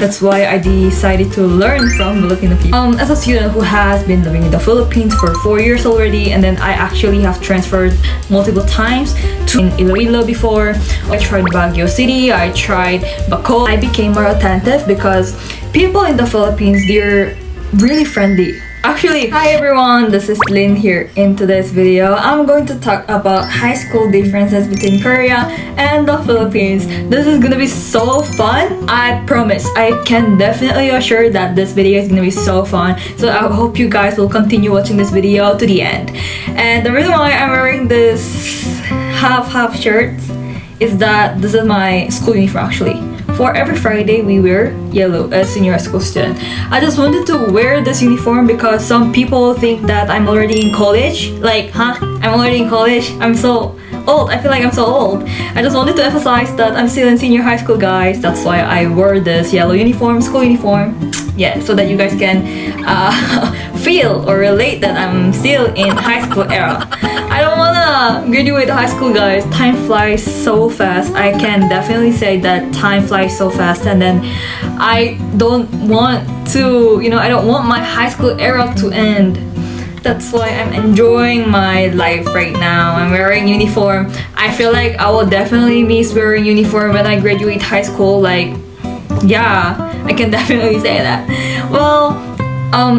That's why I decided to learn from Filipino people. As a student who has been living in the Philippines for 4 years already, and then I actually have transferred multiple times to in Iloilo before. I tried Baguio City, I tried Bacolod. I became more attentive because people in the Philippines, they're really friendly. Actually, hi everyone, this is Lynn here. In today's video, I'm going to talk about high school differences between Korea and the Philippines. This is gonna be so fun. I promise. I can definitely assure that this video is gonna be so fun. So I hope you guys will continue watching this video to the end. And the reason why I'm wearing this half shirt is that this is my school uniform actually. For every Friday, we wear yellow as senior high school student. I just wanted to wear this uniform because some people think that I'm already in college. Like, huh? I'm already in college? I'm so old. I feel like I'm so old. I just wanted to emphasize that I'm still in senior high school, guys. That's why I wore this yellow uniform, school uniform. Yeah, so that you guys can feel or relate that I'm still in high school era. I don't wanna graduate high school, guys. Time flies so fast. I can definitely say that time flies so fast, and then I don't want to, I don't want my high school era to end. That's why I'm enjoying my life right now. I'm wearing uniform. I feel like I will definitely miss wearing uniform when I graduate high school. Like, yeah, I can definitely say that. Well,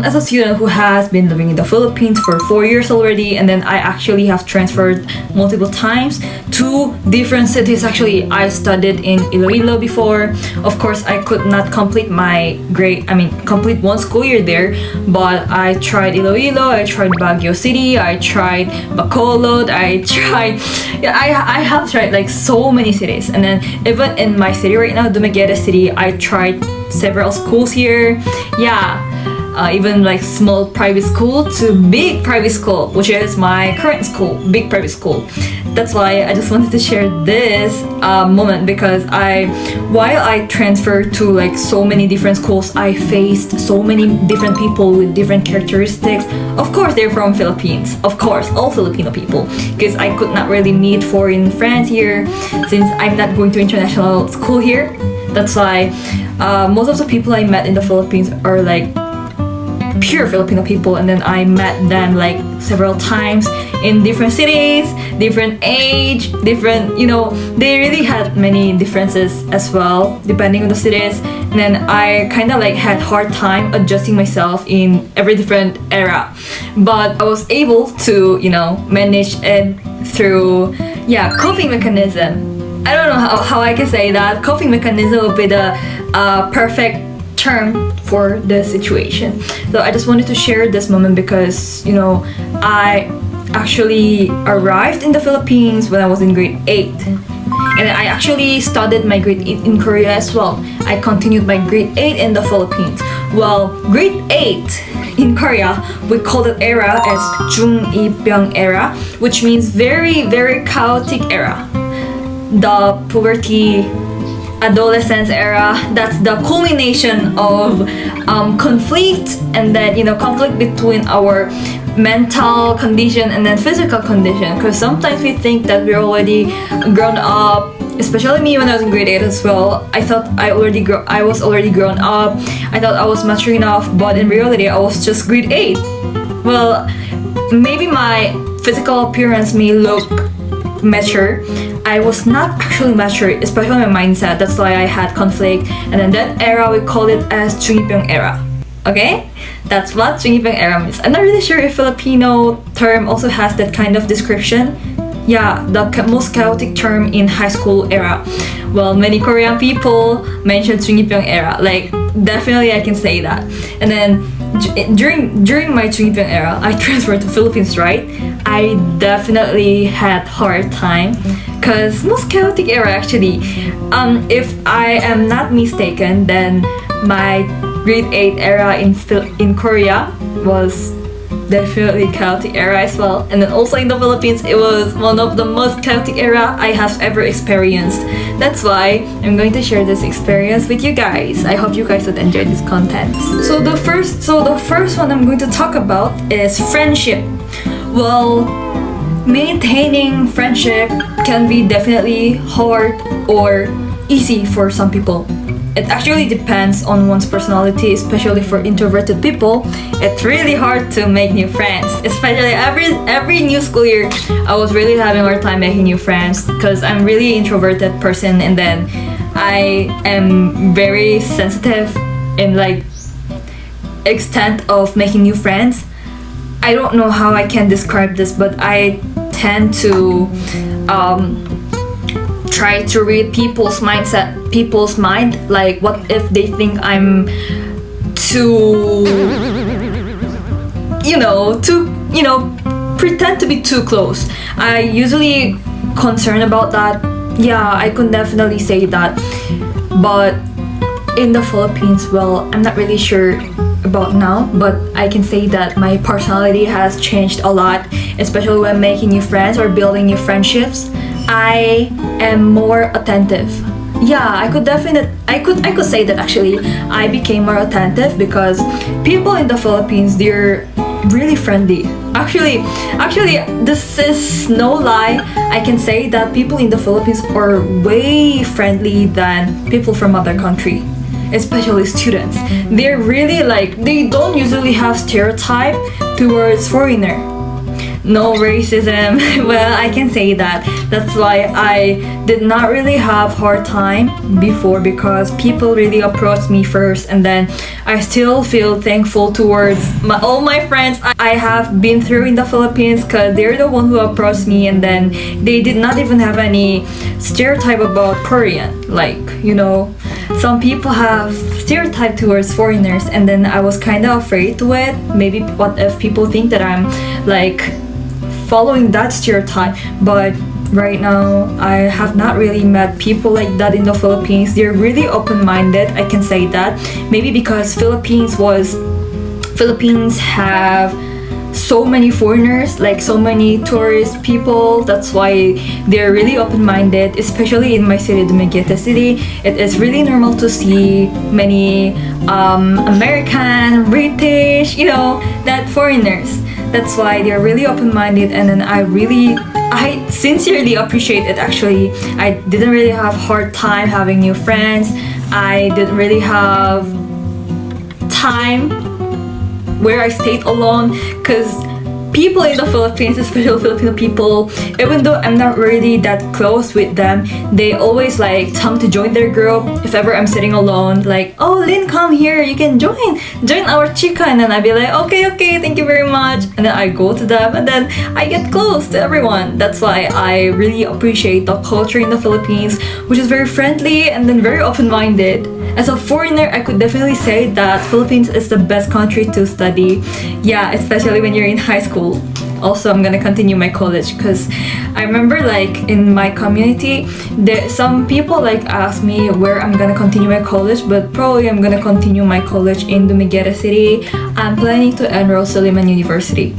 as a student who has been living in the Philippines for 4 years already, and then I actually have transferred multiple times to different cities. Actually, I studied in Iloilo before. Of course, I could not complete my complete one school year there, but I tried Iloilo, I tried Baguio City, I tried Bacolod, I have tried like so many cities. And then even in my city right now, Dumaguete City, I tried several schools here. Yeah. Even like small private school to big private school, which is my current school, big private school. That's why I just wanted to share this moment because while I transferred to like so many different schools, I faced so many different people with different characteristics. Of course, they're from Philippines. Of course, all Filipino people, because I could not really meet foreign friends here since I'm not going to international school here. That's why most of the people I met in the Philippines are like pure Filipino people, and then I met them like several times in different cities, different age, different, they really had many differences as well depending on the cities. And then I kind of like had hard time adjusting myself in every different era, but I was able to manage it through coping mechanism. I don't know how I can say that. Coping mechanism would be the perfect term for the situation. So I just wanted to share this moment because I actually arrived in the Philippines when I was in grade 8, and I actually studied my grade 8 in Korea as well. I continued my grade 8 in the Philippines. Well, grade 8 in Korea, we call that era as Jung-i-byung era, which means very, very chaotic era. The puberty, adolescence era, that's the culmination of conflict, and then conflict between our mental condition and then physical condition, because sometimes we think that we're already grown up, especially me when I was in grade 8 as well. I thought I was already grown up. I thought I was mature enough, but in reality I was just grade 8. Well, maybe my physical appearance may look mature. I was not actually mature, especially my mindset. That's why I had conflict. And then that era, we call it as Jung-i-byung era. Okay? That's what Jung-i-byung era means. I'm not really sure if Filipino term also has that kind of description. Yeah, the most chaotic term in high school era. Well, many Korean people mention Jung-i-byung era. Like, definitely I can say that. And then during my Jung-i-byung era, I transferred to Philippines, right? I definitely had hard time because most chaotic era actually. If I am not mistaken, then my grade 8 era in Korea was definitely chaotic era as well. And then also in the Philippines, it was one of the most chaotic era I have ever experienced. That's why I'm going to share this experience with you guys. I hope you guys would enjoy this content. So the first one I'm going to talk about is friendship. Well, maintaining friendship can be definitely hard or easy for some people. it actually depends on one's personality, especially for introverted people. It's really hard to make new friends, especially every new school year. I was really having a hard time making new friends because I'm really introverted person, and then I am very sensitive in like extent of making new friends. I don't know how I can describe this, but I tend to try to read people's mindset, people's mind. Like, what if they think I'm too, pretend to be too close. I usually concerned about that. Yeah, I could definitely say that. But in the Philippines, well, I'm not really sure about now, but I can say that my personality has changed a lot, especially when making new friends or building new friendships. I am more attentive. Yeah, I could say that actually I became more attentive because people in the Philippines, they're really friendly. Actually, this is no lie. I can say that people in the Philippines are way friendly than people from other country, especially students. They're really like, they don't usually have stereotype towards foreigner. No racism. Well, I can say that. That's why I did not really have hard time before, because people really approached me first, and then I still feel thankful towards all my friends I have been through in the Philippines, because they're the one who approached me, and then they did not even have any stereotype about Korean. Like, some people have stereotype towards foreigners, and then I was kind of afraid to it. Maybe what if people think that I'm like following that stereotype, but right now I have not really met people like that in the Philippines. They're really open-minded, I can say that. Maybe because Philippines have so many foreigners, like so many tourist people. That's why they're really open-minded, especially in my city, Dumaguete City. It is really normal to see many American, British, that foreigners. That's why they're really open-minded, and then I sincerely appreciate it. Actually, I didn't really have hard time having new friends. I didn't really have time where I stayed alone, because people in the Philippines, especially Filipino people, even though I'm not really that close with them, they always like tell me to join their group. If ever I'm sitting alone, like, oh Lynn, come here, you can join our chica, and then I'd be like, okay, thank you very much, and then I go to them, and then I get close to everyone. That's why I really appreciate the culture in the Philippines, which is very friendly and then very open-minded. As a foreigner, I could definitely say that Philippines is the best country to study. Yeah, especially when you're in high school. Also, I'm gonna continue my college, because I remember like in my community, some people like ask me where I'm gonna continue my college, but probably I'm gonna continue my college in Dumaguete City. I'm planning to enroll Suleiman University.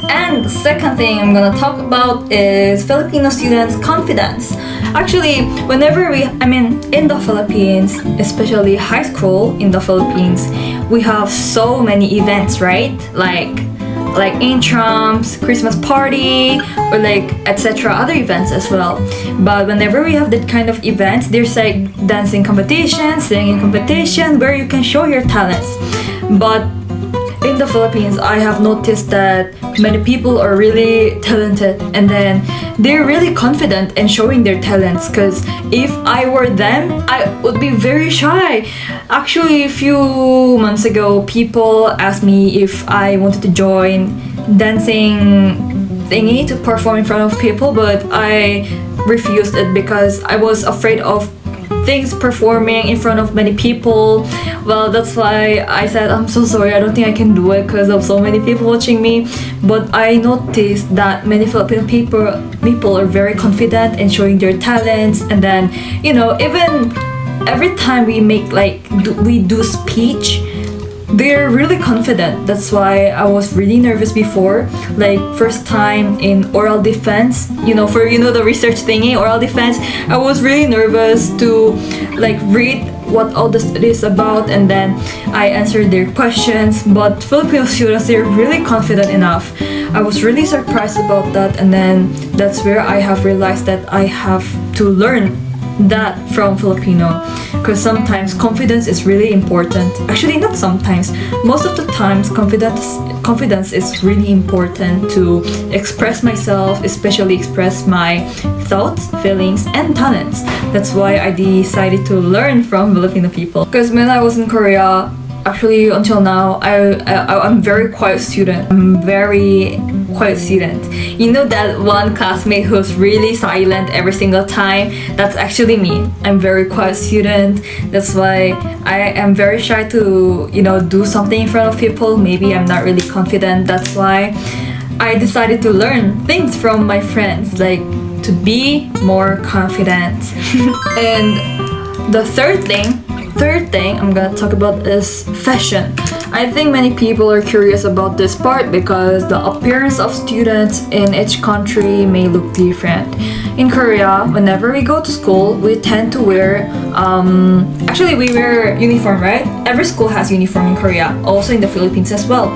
And the second thing I'm gonna talk about is Filipino students' confidence. Actually, in the Philippines, especially high school in the Philippines, we have so many events, right? Like intrams, Christmas party, or like etc. other events as well. But whenever we have that kind of events, there's like dancing competition, singing competition, where you can show your talents. But in the Philippines, I have noticed that many people are really talented, and then they're really confident in showing their talents, because if I were them, I would be very shy. Actually, a few months ago, people asked me if I wanted to join dancing thingy to perform in front of people, but I refused it because I was afraid of things performing in front of many people. Well, that's why I said, I'm so sorry, I don't think I can do it because of so many people watching me. But I noticed that many Filipino people are very confident in showing their talents, and then even every time we do speech, they're really confident. That's why I was really nervous before, like first time in oral defense, for the research thingy, oral defense. I was really nervous to like read what all this is about, and then I answered their questions. But Filipino students, they're really confident enough. I was really surprised about that, and then that's where I have realized that I have to learn that from Filipino, because sometimes confidence is really important. Actually, not sometimes. Most of the times, confidence is really important to express myself, especially express my thoughts, feelings, and talents. That's why I decided to learn from Filipino people. Because when I was in Korea, actually until now, I'm very quiet student. I'm very quiet student. You know that one classmate who's really silent every single time? That's actually me. I'm very quiet student. That's why I am very shy to, do something in front of people. Maybe I'm not really confident. That's why I decided to learn things from my friends, like to be more confident. And the third thing I'm gonna talk about is fashion. I think many people are curious about this part because the appearance of students in each country may look different. In Korea, whenever we go to school, we tend to wear, actually we wear uniform, right? Every school has uniform in Korea, also in the Philippines as well.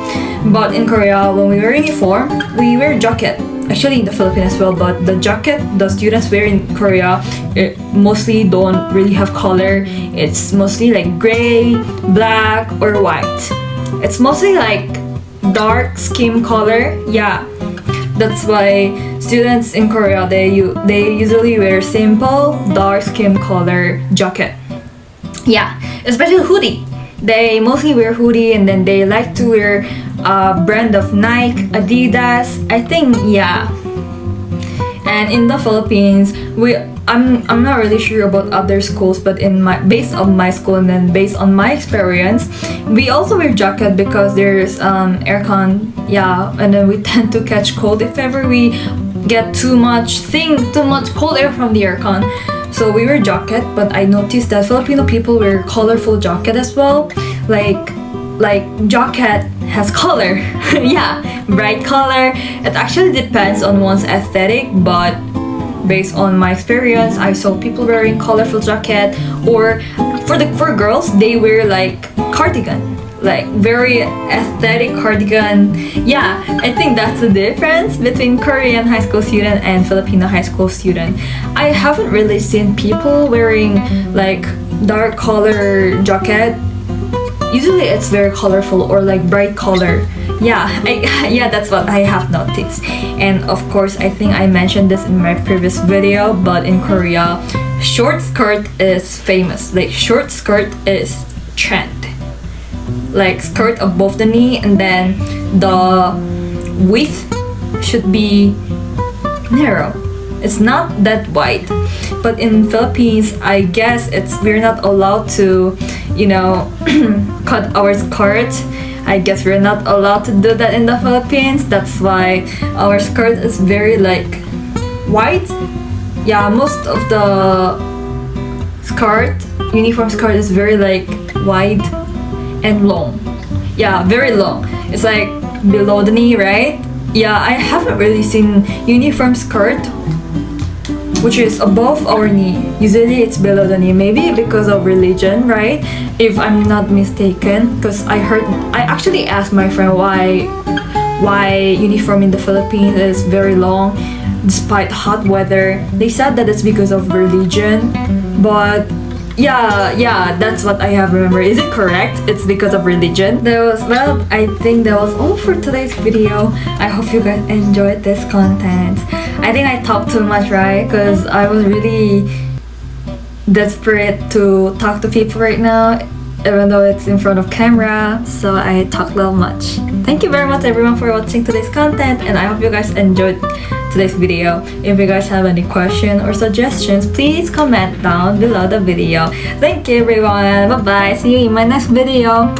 But in Korea, when we wear uniform, we wear jacket. Actually in the Philippines as well, but the jacket the students wear in Korea, it mostly don't really have color. It's mostly like gray, black, or white. It's mostly like dark skin color. Yeah, that's why students in Korea, they usually wear simple dark skin color jacket. Yeah, especially hoodie. They mostly wear hoodie, and then they like to wear brand of Nike, Adidas, I think, yeah. And in the Philippines, I'm not really sure about other schools, but based on my school and then based on my experience, we also wear jacket because there's aircon, yeah, and then we tend to catch cold if ever we get too much cold air from the aircon. So we wear jacket, but I noticed that Filipino people wear colorful jacket as well. Like jacket has color. Yeah, bright color. It actually depends on one's aesthetic, but based on my experience, I saw people wearing colorful jacket, or for girls, they wear like cardigan. Like very aesthetic cardigan. Yeah, I think that's the difference between Korean high school student and Filipino high school student. I haven't really seen people wearing like dark color jacket. Usually it's very colorful or like bright color. Yeah, that's what I have noticed. And of course, I think I mentioned this in my previous video, but in Korea, short skirt is famous. Like short skirt is trend. Like skirt above the knee, and then the width should be narrow. It's not that wide. But in Philippines, I guess we're not allowed to, cut our skirt. I guess we're not allowed to do that in the Philippines. That's why our skirt is very like wide. Yeah, most of the uniform skirt is very like wide and long. Yeah, very long. It's like below the knee, right? Yeah, I haven't really seen uniform skirt which is above our knee. Usually it's below the knee, maybe because of religion, right? If I'm not mistaken, because I actually asked my friend why uniform in the Philippines is very long despite hot weather. They said that it's because of religion, but yeah, that's what I have remembered. Is it correct? It's because of religion. I think that was all for today's video. I hope you guys enjoyed this content. I think I talked too much, right? Because I was really desperate to talk to people right now, even though it's in front of camera, so I talk a little much. Thank you very much everyone for watching today's content, and I hope you guys enjoyed today's video. If you guys have any questions or suggestions, please comment down below the video. Thank you everyone. Bye bye. See you in my next video.